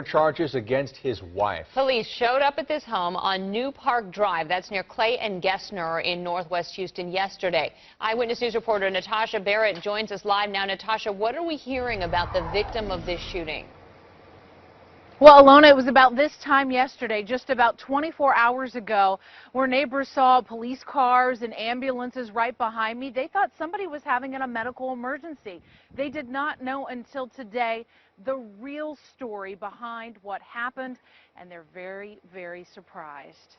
murder charges against his wife. Police showed up at this home on New Park Drive. That's near Clay and Gessner in northwest Houston yesterday. Eyewitness News reporter Natasha Barrett joins us live now. Natasha, what are we hearing about the victim of this shooting? Well, Alona, it was about this time yesterday, just about 24 hours ago, where neighbors saw police cars and ambulances right behind me. They thought somebody was having a medical emergency. They did not know until today the real story behind what happened, and they're very, very surprised.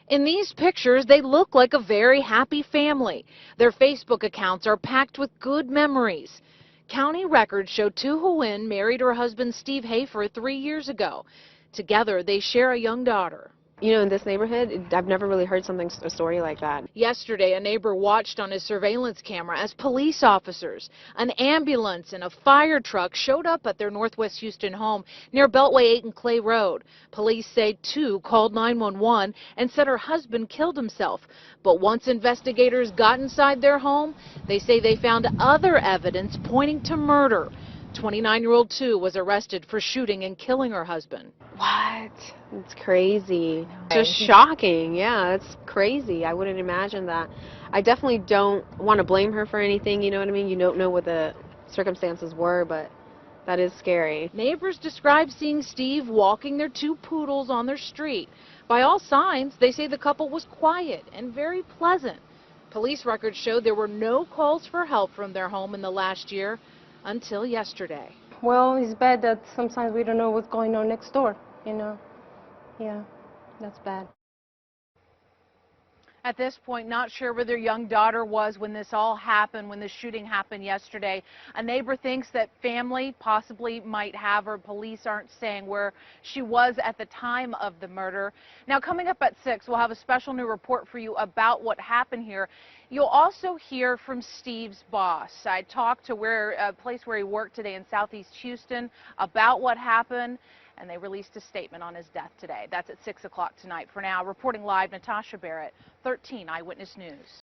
In these pictures, they look like a very happy family. Their Facebook accounts are packed with good memories. County records show Tu Huyen married her husband Steve Hafer 3 years ago. Together, they share a young daughter. You know, in this neighborhood, I've never really heard a story like that. Yesterday, a neighbor watched on his surveillance camera as police officers, an ambulance, and a fire truck showed up at their northwest Houston home near Beltway 8 and Clay Road. Police say Tu called 911 and said her husband killed himself. But once investigators got inside their home, they say they found other evidence pointing to murder. 29-year-old Tu was arrested for shooting and killing her husband. What? It's crazy. Just shocking. Yeah, it's crazy. I wouldn't imagine that. I definitely don't want to blame her for anything, you know what I mean? You don't know what the circumstances were, but that is scary. Neighbors describe seeing Steve walking their 2 poodles on their street. By all signs, they say the couple was quiet and very pleasant. Police records show there were no calls for help from their home in the last year until yesterday. Well, it's bad that sometimes we don't know what's going on next door, you know. Yeah, that's bad. At this point, not sure where their young daughter was when this all happened, when the shooting happened yesterday. A neighbor thinks that family possibly might have her. Police aren't saying where she was at the time of the murder. Now, coming up at 6, we'll have a special new report for you about what happened here. You'll also hear from Steve's boss. I talked to a place where he worked today in Southeast Houston about what happened, and they released a statement on his death today. That's at 6 o'clock tonight. For now, reporting live, Natasha Barrett, 13 Eyewitness News.